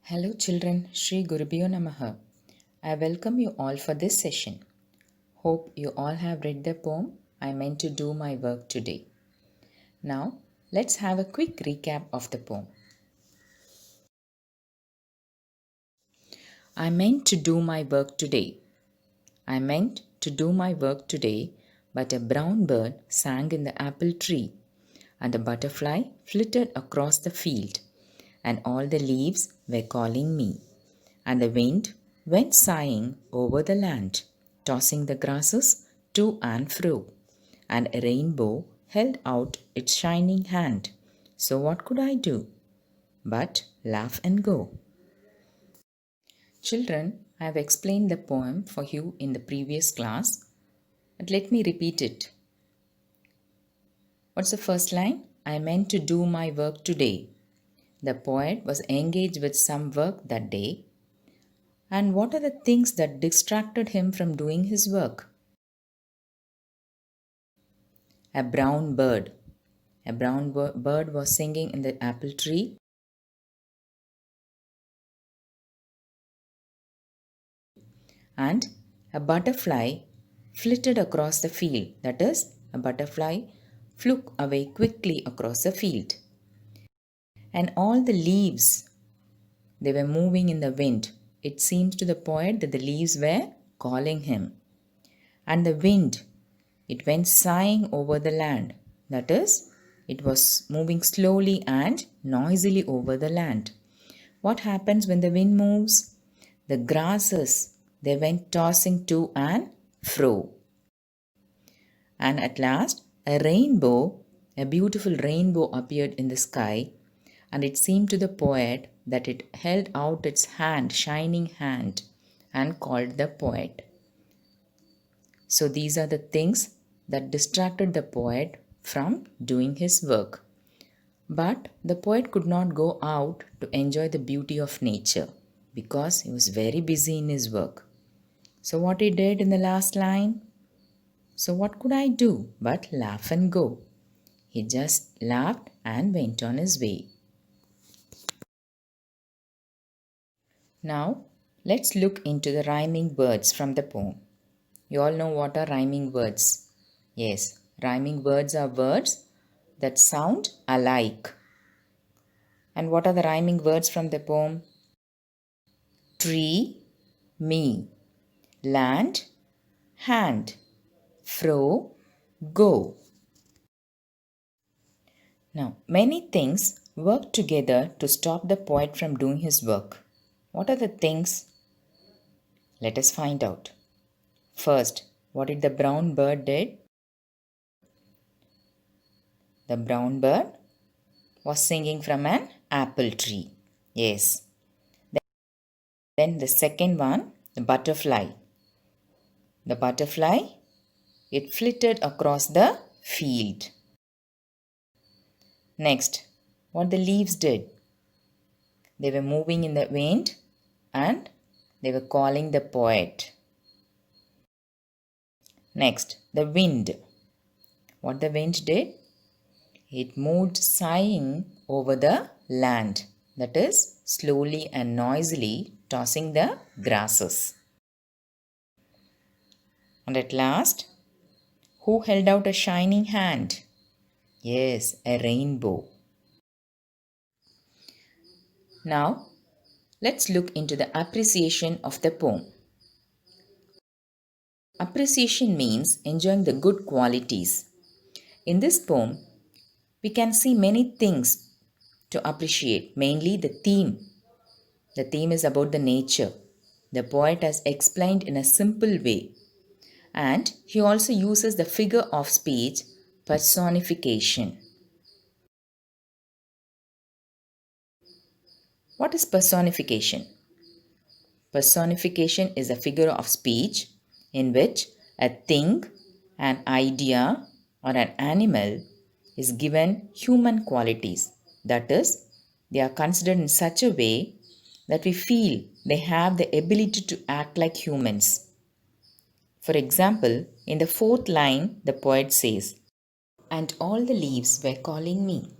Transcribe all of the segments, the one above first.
Hello children, Shri Gurubhyo Namaha. I welcome you all for this session. Hope you all have read the poem I meant to do my work today. Now, let's have a quick recap of the poem. I meant to do my work today. I meant to do my work today, but a brown bird sang in the apple tree, and a butterfly flitted across the field, and all the leaves were calling me, and the wind went sighing over the land, tossing the grasses to and fro, and a rainbow held out its shining hand. So what could I do but laugh and go? Children, I have explained the poem for you in the previous class, but let me repeat it. What's the first line? I meant to do my work today. The poet was engaged with some work that day. And what are the things that distracted him from doing his work? A brown bird. A brown bird was singing in the apple tree. And a butterfly flitted across the field. That is, a butterfly flew away quickly across the field. And all the leaves, they were moving in the wind. It seems to the poet that the leaves were calling him. And the wind, it went sighing over the land. That is, it was moving slowly and noisily over the land. What happens when the wind moves? The grasses, they went tossing to and fro. And at last, a rainbow, a beautiful rainbow appeared in the sky, and it seemed to the poet that it held out its hand, shining hand, and called the poet. So these are the things that distracted the poet from doing his work. But the poet could not go out to enjoy the beauty of nature because he was very busy in his work. So what he did in the last line? So what could I do but laugh and go? He just laughed and went on his way. Now let's look into the rhyming words from the poem. You all know what are rhyming words. Yes, rhyming words are words that sound alike. And what are the rhyming words from the poem? Tree, me. Land, hand. Fro, go. Now, many things work together to stop the poet from doing his work. What are the things? Let us find out. First, what did the brown bird did? The brown bird was singing from an apple tree. Yes. Then the second one, the butterfly. The butterfly, it flitted across the field. Next, what the leaves did? They were moving in the wind and they were calling the poet. Next, the wind. What the wind did? It moved sighing over the land. That is, slowly and noisily tossing the grasses. And at last, who held out a shining hand? Yes, a rainbow. Now, let's look into the appreciation of the poem. Appreciation means enjoying the good qualities. In this poem, we can see many things to appreciate, mainly the theme. The theme is about the nature. The poet has explained in a simple way. And he also uses the figure of speech personification. What is personification? Personification is a figure of speech in which a thing, an idea, or an animal is given human qualities. That is, they are considered in such a way that we feel they have the ability to act like humans. For example, in the fourth line, the poet says, and all the leaves were calling me.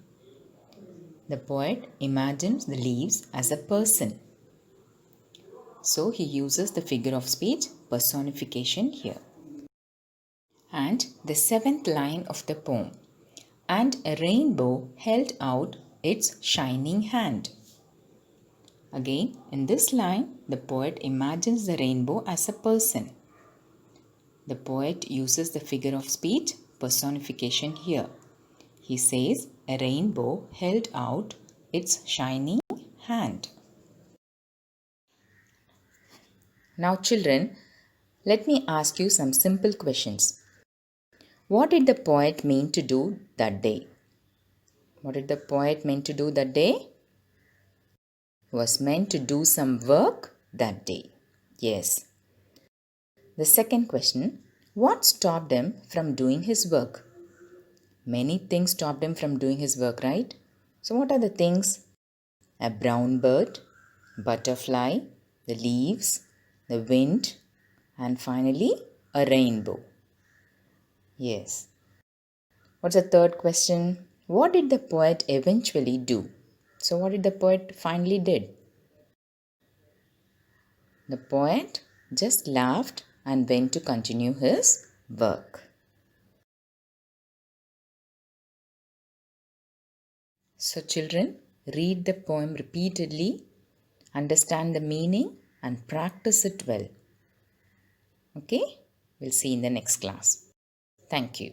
The poet imagines the leaves as a person. So he uses the figure of speech personification here. And the seventh line of the poem. And a rainbow held out its shining hand. Again, in this line, the poet imagines the rainbow as a person. The poet uses the figure of speech personification here. He says, a rainbow held out its shining hand. Now, children, let me ask you some simple questions. What did the poet mean to do that day? What did the poet mean to do that day? He was meant to do some work that day. Yes. The second question, what stopped him from doing his work? Many things stopped him from doing his work, right? So what are the things? A brown bird, butterfly, the leaves, the wind, and finally a rainbow. Yes. What's the third question? What did the poet eventually do? So what did the poet finally did? The poet just laughed and went to continue his work. So children, read the poem repeatedly, understand the meaning and practice it well. Okay? We'll see in the next class. Thank you.